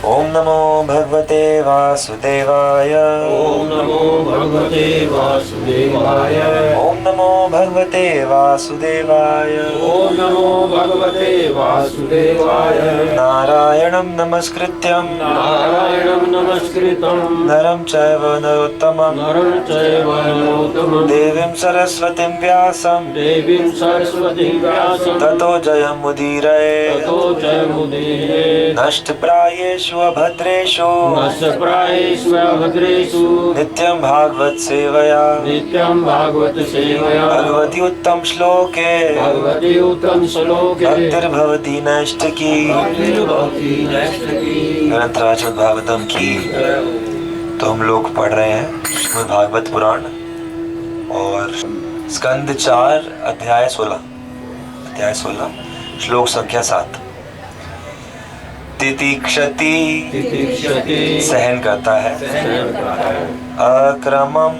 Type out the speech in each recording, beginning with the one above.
ओम नमो भगवते वासुदेवाय। ओम नमो भगवते वासुदेवाय। ओम नमो भगवते वासुदेवाय। ओम नमो भगवते वासुदेवाय। नारायणं नमस्कृत्यं नारायणं नमस्कृतं नरं चैव नरोत्तमं नरं चैव नरोत्तमं देवीं सरस्वतीं व्यासं देवीं सरस्वतीं व्यासं ततो जयमुदीरये। ततो जयमुदीरये। नष्टप्रायेषु अभद्रेषु नष्टप्रायेषु अभद्रेषु नित्यं भागवत सेवया नित्यं भागवत सेवया भगवती उत्तम श्लोके भगवती उत्तम श्लोके भक्तिर्भवती नैष्ठिकी भक्तिर्भवती नैष्ठिकी। ग्रंथराज श्रीमद् भागवतम की। तो हम लोग पढ़ रहे हैं श्रीमद् भागवत पुराण और स्कंद 4 अध्याय 16 श्लोक संख्या 7। तितिक्षति सहन करता है, अक्रमम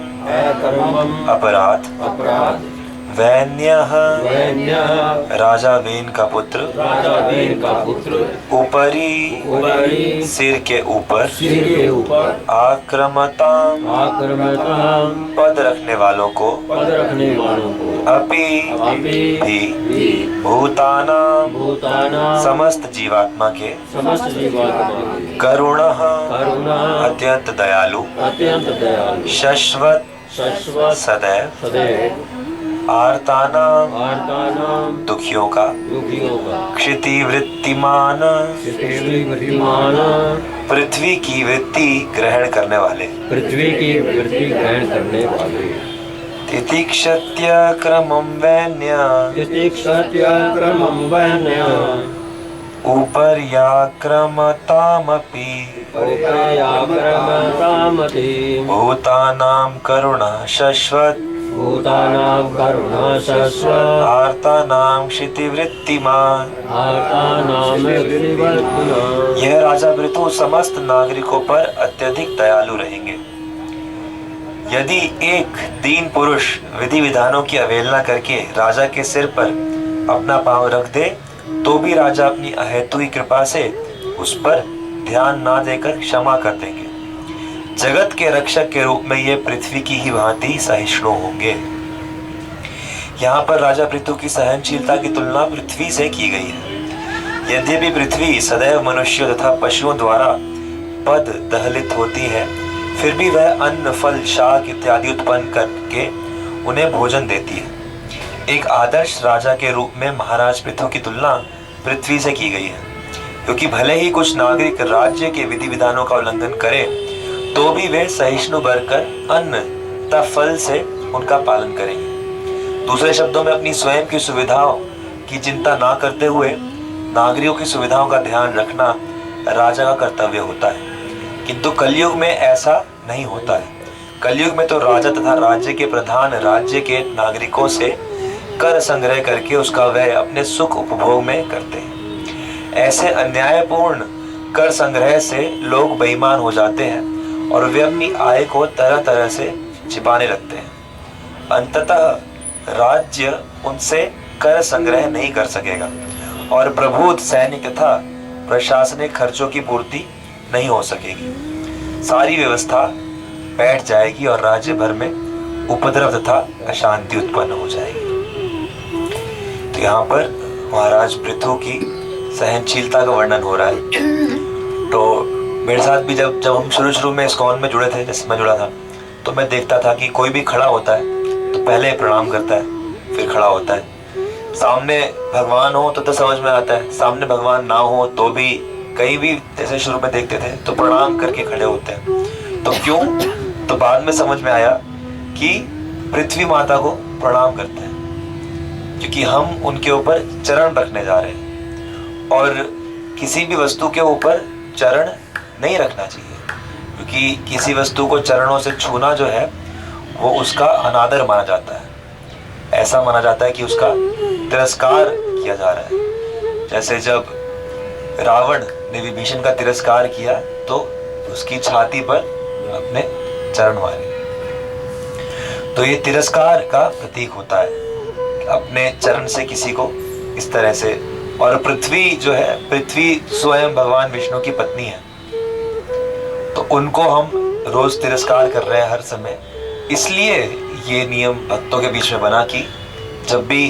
अपराध, वैन्यः राजा वेन का पुत्र, ऊपरी सिर के ऊपर, आक्रमताम पद रखने वालों को, अपि भी भूतानाम समस्त जीवात्मा के, करुणः अत्यंत दयालु, शश्वत सदैव, आर्तानाम दुखियों का, क्षितिवृत्तिमान पृथ्वी की वृत्ति ग्रहण करने वाले, तितिक्षत्यक्रमं वैन्य उपर्याक्रमतामपि भूतानां करुणा शश्वत, आर्तानां क्षितिवृत्तिमान। यह राजा भृतु समस्त नागरिकों पर अत्यधिक दयालु रहेंगे। यदि एक दीन पुरुष विधि विधानों की अवहेलना करके राजा के सिर पर अपना पांव रख दे तो भी राजा अपनी अहेतुकी कृपा से उस पर ध्यान ना देकर क्षमा कर देंगे। जगत के रक्षक के रूप में ये पृथ्वी की ही भांति सहिष्णु होंगे। यहाँ पर राजा पृथु की सहनशीलता की तुलना पृथ्वी से की गई है। यद्यपि पृथ्वी सदैव मनुष्यों तथा पशुओं द्वारा पद दहलित होती है, फिर भी वह अन्न, फल, शाक इत्यादि उत्पन्न करके उन्हें भोजन देती है। एक आदर्श राजा के रूप में महाराज पृथु की तुलना पृथ्वी से की गई है, क्योंकि भले ही कुछ नागरिक राज्य के विधि विधानों का उल्लंघन करें तो भी वे सहिष्णु बनकर अन्न तथा फल से उनका पालन करेंगे। दूसरे शब्दों में अपनी स्वयं की सुविधाओं की चिंता ना करते हुए नागरिकों की सुविधाओं का ध्यान रखना राजा का कर्तव्य होता है। किंतु कलयुग में ऐसा नहीं होता है। कलयुग में तो राजा तथा राज्य के प्रधान राज्य के नागरिकों से कर संग्रह करके उसका व्यय अपने सुख उपभोग में करते हैं। ऐसे अन्यायपूर्ण कर संग्रह से लोग बेईमान हो जाते हैं और वे अपनी आय को तरह तरह से छिपाने लगते हैं। अंततः राज्य उनसे कर संग्रह नहीं कर सकेगा और प्रभुत्व, सैनिक तथा प्रशासनिक खर्चों की पूर्ति नहीं हो सकेगी। सारी व्यवस्था बैठ जाएगी और राज्य भर में उपद्रव तथा अशांति उत्पन्न हो जाएगी। तो यहाँ पर महाराज पृथु की सहनशीलता का वर्णन हो रहा है। तो मेरे साथ भी जब हम शुरू में इस्कॉन में जुड़े थे, जैसे मैं जुड़ा था, तो मैं देखता था कि कोई भी खड़ा होता है तो पहले प्रणाम करता है, फिर खड़ा होता है। सामने भगवान हो तो समझ में आता है, सामने भगवान ना हो तो भी कहीं भी जैसे शुरू में देखते थे तो प्रणाम करके खड़े होते हैं। तो क्यों? तो बाद में समझ में आया कि पृथ्वी माता को प्रणाम करते हैं क्योंकि हम उनके ऊपर चरण रखने जा रहे हैं और किसी भी वस्तु के ऊपर चरण नहीं रखना चाहिए, क्योंकि किसी वस्तु को चरणों से छूना जो है वो उसका अनादर माना जाता है। ऐसा माना जाता है कि उसका तिरस्कार किया जा रहा है। जैसे जब रावण ने विभीषण का तिरस्कार किया तो उसकी छाती पर अपने चरण मारे। तो ये तिरस्कार का प्रतीक होता है, अपने चरण से किसी को इस तरह से। और पृथ्वी जो है, पृथ्वी स्वयं भगवान विष्णु की पत्नी है, तो उनको हम रोज तिरस्कार कर रहे हैं हर समय। इसलिए ये नियम भक्तों के बीच में बना कि जब भी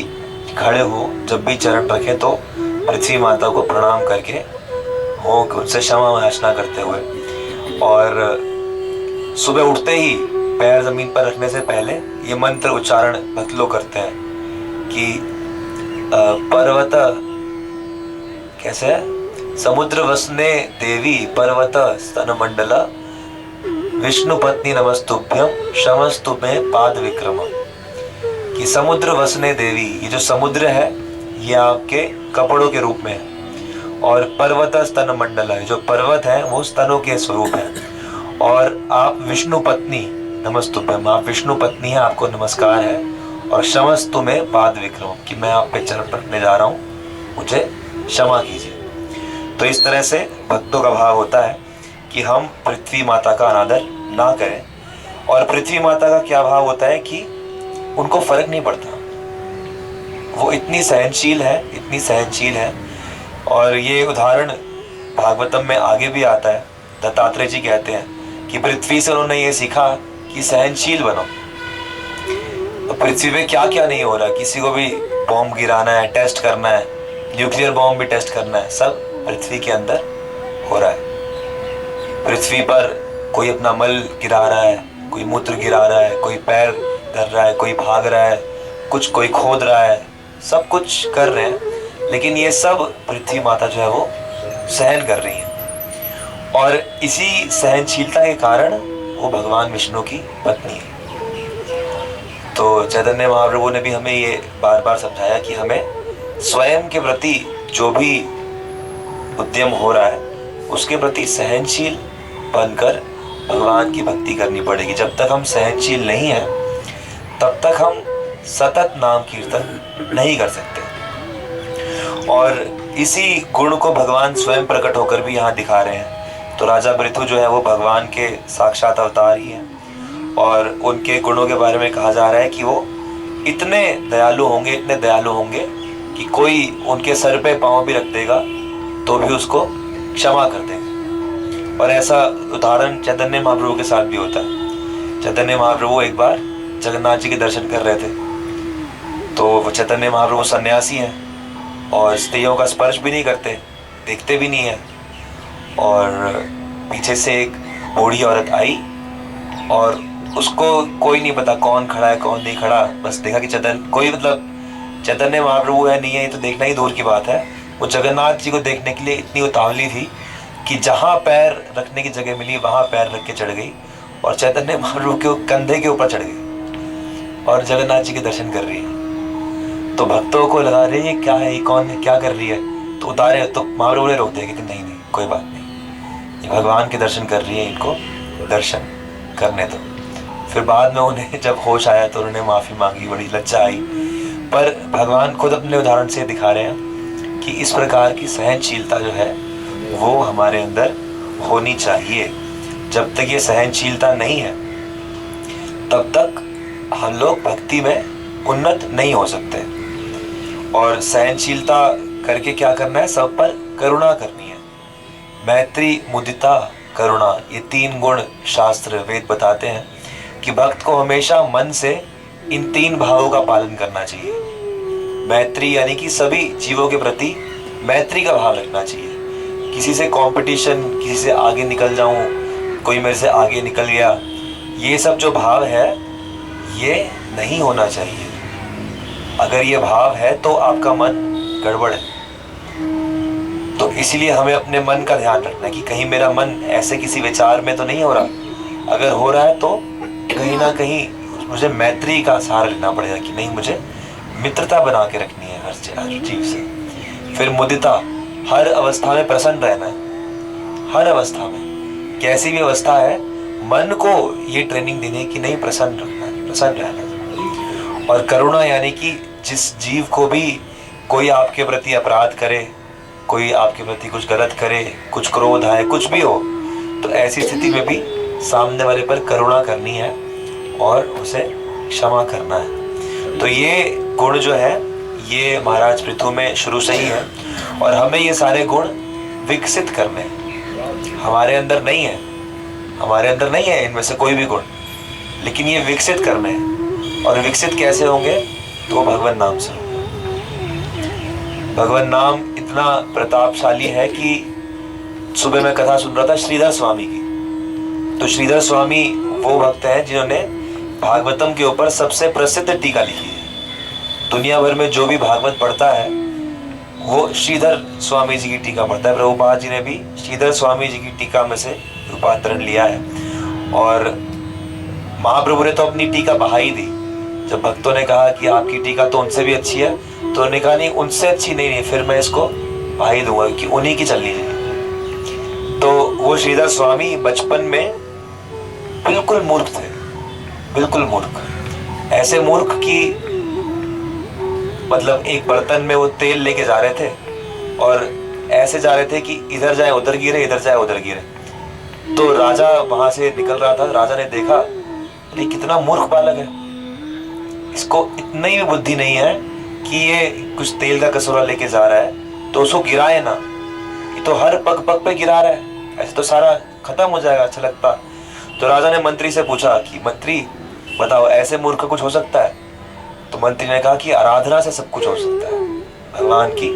खड़े हो, जब भी चरण रखें तो पृथ्वी माता को प्रणाम करके हो, उनसे क्षमा याचना करते हुए, और सुबह उठते ही पैर जमीन पर रखने से पहले ये मंत्र उच्चारण भक्त लोग करते हैं कि पर्वत, कैसे है, समुद्र वसने देवी पर्वत स्तन मंडला विष्णु पत्नी नमस्तुभ्यम क्षमस्तु में पाद विक्रम। कि समुद्र वसने देवी, ये जो समुद्र है ये आपके कपड़ों के रूप में है, और पर्वत स्तन मंडला, जो पर्वत है वो स्तनों के स्वरूप है, और आप विष्णु पत्नी नमस्तुभ्यम, आप विष्णु पत्नी है, आपको नमस्कार है, और क्षमस्तु में पाद विक्रम, कि मैं आप पे चरण रखने जा रहा हूँ, मुझे क्षमा कीजिए। तो इस तरह से भक्तों का भाव होता है कि हम पृथ्वी माता का अनादर ना करें। और पृथ्वी माता का क्या भाव होता है कि उनको फर्क नहीं पड़ता, वो इतनी सहनशील है, इतनी सहनशील है। और ये उदाहरण भागवतम में आगे भी आता है। दत्तात्रेय जी कहते हैं कि पृथ्वी से उन्होंने ये सीखा कि सहनशील बनो। तो पृथ्वी पे क्या क्या नहीं हो रहा, किसी को भी बॉम्ब गिराना है, टेस्ट करना है, न्यूक्लियर बॉम्ब भी टेस्ट करना है, सब पृथ्वी के अंदर हो रहा है। पृथ्वी पर कोई अपना मल गिरा रहा है, कोई मूत्र गिरा रहा है, कोई पैर धर रहा है, कोई भाग रहा है, कुछ कोई खोद रहा है, सब कुछ कर रहे हैं, लेकिन ये सब पृथ्वी माता जो है वो सहन कर रही है। और इसी सहनशीलता के कारण वो भगवान विष्णु की पत्नी है। तो चैतन्य महाप्रभु ने भी हमें ये बार बार समझाया कि हमें स्वयं के प्रति जो भी उद्यम हो रहा है उसके प्रति सहनशील बनकर भगवान की भक्ति करनी पड़ेगी। जब तक हम सहनशील नहीं हैं तब तक हम सतत नाम कीर्तन नहीं कर सकते। और इसी गुण को भगवान स्वयं प्रकट होकर भी यहाँ दिखा रहे हैं। तो राजा पृथु जो है वो भगवान के साक्षात अवतार ही हैं, और उनके गुणों के बारे में कहा जा रहा है कि वो इतने दयालु होंगे, इतने दयालु होंगे कि कोई उनके सर पे पाँव भी रख देगा तो भी उसको क्षमा कर देंगे। और ऐसा उदाहरण चैतन्य महाप्रभु के साथ भी होता है। चैतन्य महाप्रभु एक बार जगन्नाथ जी के दर्शन कर रहे थे, तो वो चैतन्य महाप्रभु सन्यासी हैं और स्त्रियों का स्पर्श भी नहीं करते, देखते भी नहीं है। और पीछे से एक बूढ़ी औरत आई और उसको कोई नहीं पता कौन खड़ा है कौन नहीं खड़ा, बस देखा कि चैतन्य महाप्रभु है नहीं है ये तो देखना ही दूर की बात है। वो जगन्नाथ जी को देखने के लिए इतनी उतावली थी कि जहाँ पैर रखने की जगह मिली वहाँ पैर रख के चढ़ गई और चैतन्य महाप्रभु के कंधे के ऊपर चढ़ गई और जगन्नाथ जी के दर्शन कर रही है। तो भक्तों को लगा रहे ये क्या है, ये कौन है, क्या कर रही है, तो उतारे तो महाप्रभु ने रोक दिया कि नहीं कोई बात नहीं, ये भगवान के दर्शन कर रही है, इनको दर्शन करने दो। फिर बाद में उन्हें जब होश आया तो उन्होंने माफ़ी मांगी, बड़ी लज्जा आई। पर भगवान खुद अपने उदाहरण से दिखा रहे हैं कि इस प्रकार की सहनशीलता जो है वो हमारे अंदर होनी चाहिए। जब तक ये सहनशीलता नहीं है तब तक हम लोग भक्ति में उन्नत नहीं हो सकते। और सहनशीलता करके क्या करना है, सब पर करुणा करनी है। मैत्री, मुदिता, करुणा, ये 3 गुण शास्त्र वेद बताते हैं कि भक्त को हमेशा मन से इन 3 भावों का पालन करना चाहिए। मैत्री यानी कि सभी जीवों के प्रति मैत्री का भाव रखना चाहिए। किसी से कंपटीशन, किसी से आगे निकल जाऊं, कोई मेरे से आगे निकल गया, ये सब जो भाव है ये नहीं होना चाहिए। अगर ये भाव है तो आपका मन गड़बड़ है। तो इसीलिए हमें अपने मन का ध्यान रखना है कि कहीं मेरा मन ऐसे किसी विचार में तो नहीं हो रहा। अगर हो रहा है तो कहीं ना कहीं मुझे मैत्री का सहारा लेना पड़ेगा कि नहीं, मुझे मित्रता बना के रखनी है हर जीव से। फिर मुदिता, हर अवस्था में प्रसन्न रहना है। हर अवस्था में, कैसी भी अवस्था है, मन को ये ट्रेनिंग देनी है कि नहीं प्रसन्न रखना है, प्रसन्न रहना है। और करुणा यानी कि जिस जीव को भी कोई आपके प्रति अपराध करे, कोई आपके प्रति कुछ गलत करे, कुछ क्रोध आए, कुछ भी हो, तो ऐसी स्थिति में भी सामने वाले पर करुणा करनी है और उसे क्षमा करना है। तो ये गुण जो है ये महाराज पृथु में शुरू से ही है और हमें ये सारे गुण विकसित करने हैं। हमारे अंदर नहीं है, हमारे अंदर नहीं है इनमें से कोई भी गुण, लेकिन ये विकसित करने हैं। और विकसित कैसे होंगे? तो भगवान नाम से होंगे। भगवान नाम इतना प्रतापशाली है कि सुबह मैं कथा सुन रहा था श्रीधर स्वामी की। तो श्रीधर स्वामी वो भक्त हैं जिन्होंने भागवतम के ऊपर सबसे प्रसिद्ध टीका लिखी है। दुनिया भर में जो भी भागवत पढ़ता है वो श्रीधर स्वामी जी की टीका पढ़ता है। प्रभुपाद जी ने भी श्रीधर स्वामी जी की टीका में से रूपांतरण लिया है। और महाप्रभु ने तो अपनी टीका बहाई दी। जब भक्तों ने कहा कि आपकी टीका तो उनसे भी अच्छी है, तो उन्होंने कहा नहीं, उनसे अच्छी नहीं, फिर मैं इसको बहाई दूंगा कि उन्हीं की चलनी चाहिए। तो वो श्रीधर स्वामी बचपन में बिल्कुल मूर्ख थे, बिल्कुल मूर्ख। ऐसे मूर्ख कि मतलब एक बर्तन में वो तेल लेके जा रहे थे और ऐसे जा रहे थे कि इधर जाए उधर गिरे, इधर जाए उधर गिरे। तो राजा वहां से निकल रहा था, राजा ने देखा ये कितना मूर्ख बालक है, इसको इतनी भी बुद्धि नहीं है कि ये कुछ तेल का कसूरा लेके जा रहा है तो उसको गिराए ना, ये तो हर पग पग पे गिरा रहा है, ऐसे तो सारा खत्म हो जाएगा अच्छा लगता। तो राजा ने मंत्री से पूछा कि मंत्री बताओ ऐसे मूर्ख कुछ हो सकता है? तो मंत्री ने कहा कि आराधना से सब कुछ हो सकता है, भगवान की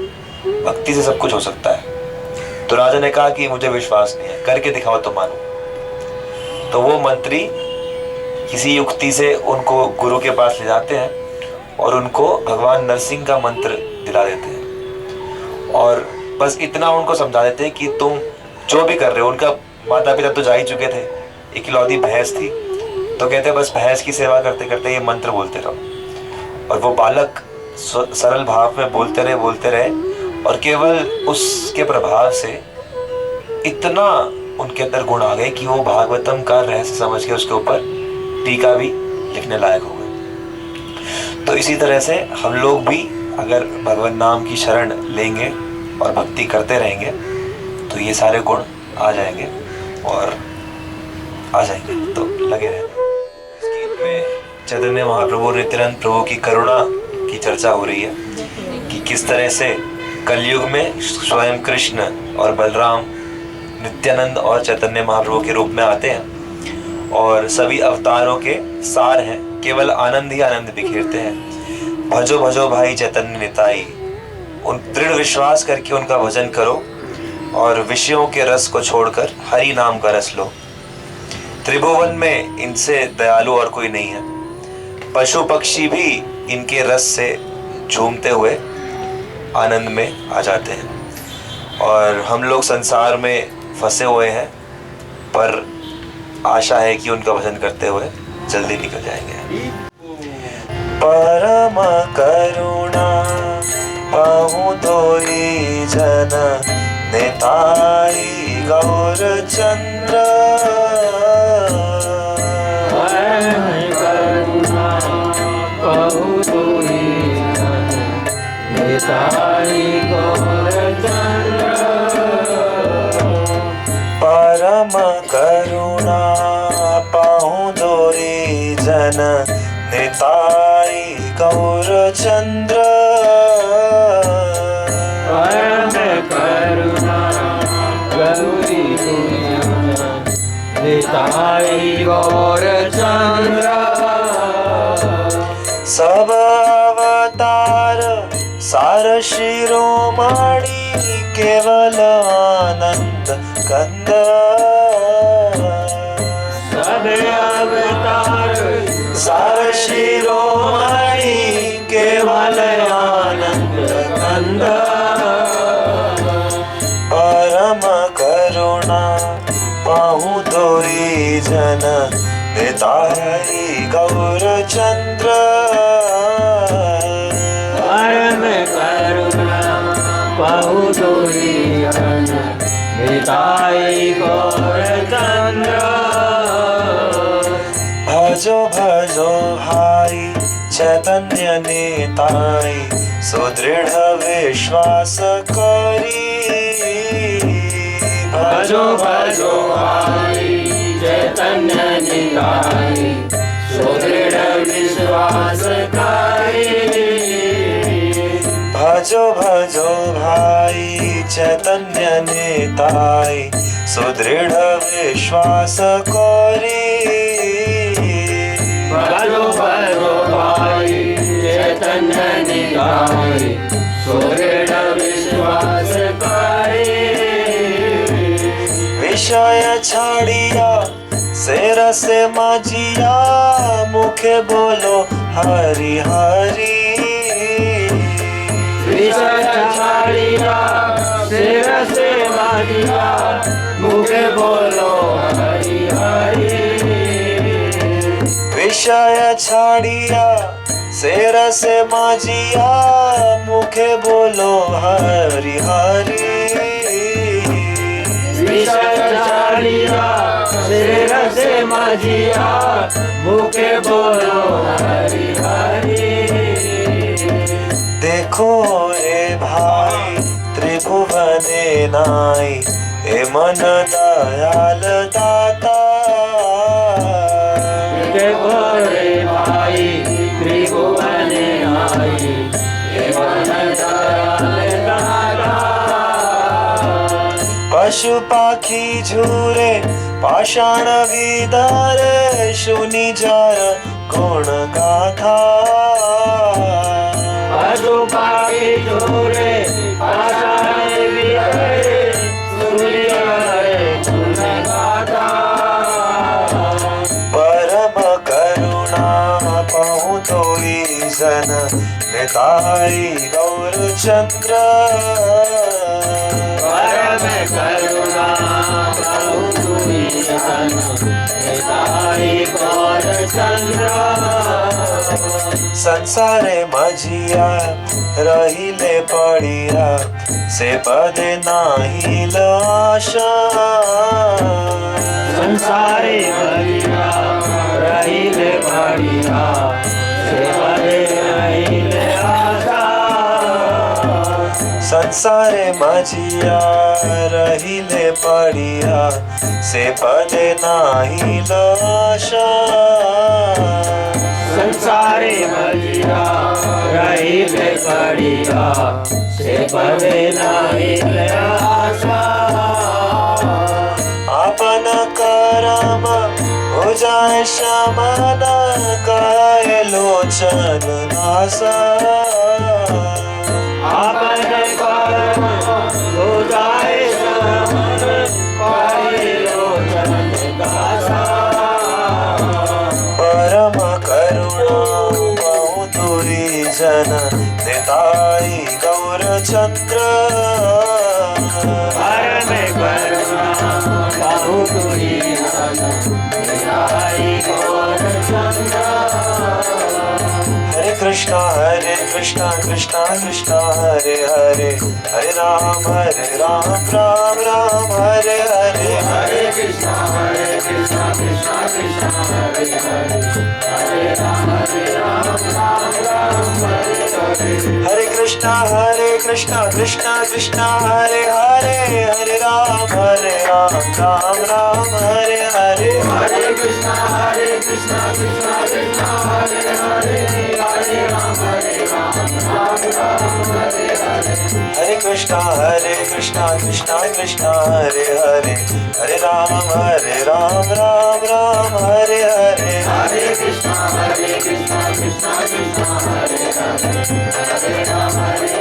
भक्ति से सब कुछ हो सकता है। तो राजा ने कहा कि मुझे विश्वास नहीं है, करके दिखाओ तो मानो। तो वो मंत्री किसी युक्ति से उनको गुरु के पास ले जाते हैं और उनको भगवान नरसिंह का मंत्र दिला देते हैं और बस इतना उनको समझा देते हैं कि तुम जो भी कर रहे हो, उनका माता पिता तो जा ही चुके थे, इकलौती भैंस थी, तो कहते बस भैंस की सेवा करते करते ये मंत्र बोलते रहो। और वो बालक सरल भाव में बोलते रहे और केवल उसके प्रभाव से इतना उनके अंदर गुण आ गए कि वो भागवतम का रहस्य समझ के उसके ऊपर टीका भी लिखने लायक हो गए। तो इसी तरह से हम लोग भी अगर भगवान नाम की शरण लेंगे और भक्ति करते रहेंगे तो ये सारे गुण आ जाएंगे और आ जाएंगे, तो लगे रहना। इस गीत में चैतन्य महाप्रभु नित्यानंद प्रभु की करुणा की चर्चा हो रही है कि किस तरह से कलयुग में स्वयं कृष्ण और बलराम नित्यानंद और चैतन्य महाप्रभु के रूप में आते हैं और सभी अवतारों के सार हैं, केवल आनंद ही आनंद बिखेरते हैं। भजो भजो भाई चैतन्य निताई, उन दृढ़ विश्वास करके उनका भजन करो और विषयों के रस को छोड़कर हरि नाम का रस लो। त्रिभुवन में इनसे दयालु और कोई नहीं है, पशु पक्षी भी इनके रस से झूमते हुए आनंद में आ जाते हैं। और हम लोग संसार में फंसे हुए हैं, पर आशा है कि उनका भजन करते हुए जल्दी निकल जाएंगे। परम करुणा पाहु तोरी जन नेताई गौर चंद्र, परम करुणा पाहु दोरी जन निताई गौर चंद्र, परम करुणा गौरी निताई गौर चंद्र। सब अवतार सार शिरोमणि केवल आनंद कंद, सब अवतार सार शिरोमणि केवल आनंद कंद, परम करुणा पाहु तोरी जन निताई गौर चंद्र, परम करुणा पाहु तोरी जन निताई गौर चंद्र। भजो भजो भाई चैतन्य निताई सुदृढ़ विश्वास करी, भजो भजो भाई चैतन्य निताई सुदृढ़ विश्वास करी, भजो भजो भाई चैतन्य निताई सुदृढ़ विश्वास कोरी भरो भरो भाई चैतन्य निधाई सुदृढ़ विश्वास करे विषय छाड़िया से रस माजिया मुखे बोलो हरि हरि विषय छाड़िया सिर से माजिया मुखे बोलो हरि हरि विषय छाड़िया से रस माजिया मुखे बोलो हरि हरि विषय छाड़िया सिर से माजिया मुखे बोलो हरि हरि देखो रे भाई त्रिभुवने नाई ए मन दयाल दाता देखो रे भाई त्रिभुवने आई हे मन दयाल दाता पशु पाखी झूरे पाषाण विदार शुनि जार गुण गाथा पशु पाखी झूरे पाषाण विदार शुनि जार गुण गाथा परम करुणा पहु तोई जन निताई गौर चंद्र परम करुणा बहु तुई जन निताई गौर चंद्र संसारे मजिया रहिले पड़िया से पदे नाही लाशा संसारे बढ़िया रहिले बढ़िया सेवरे रहिले आशा संसारे मजिया रहिले पड़िया से पदे नाही लाशा संसारे बढ़िया रहिले बढ़िया सेवरे रहिले आशा आपन करम हो जाए शमन कहे लोचन नासा आपन कर्म हो जाए समन कहे लोचन दासा परम करुणा बहु तुरी जन निताई गौर चंद्र परम करुणा बहु तुरी जन निताई गौर चंद्र हरे कृष्णा कृष्णा कृष्णा हरे हरे हरे राम राम राम हरे हरे हरे कृष्णा कृष्णा कृष्णा हरे हरे हरे राम राम राम हरे हरे हरे कृष्णा कृष्णा कृष्णा हरे हरे हरे राम राम राम हरे हरे हरे कृष्णा कृष्णा कृष्णा हरे हरे हरे राम राम राम हरे हरे हरे कृष्णा कृष्णा कृष्णा हरे हरे हरे राम राम राम हरे हरे हरे कृष्णा कृष्णा कृष्णा हरे हरे हरे राम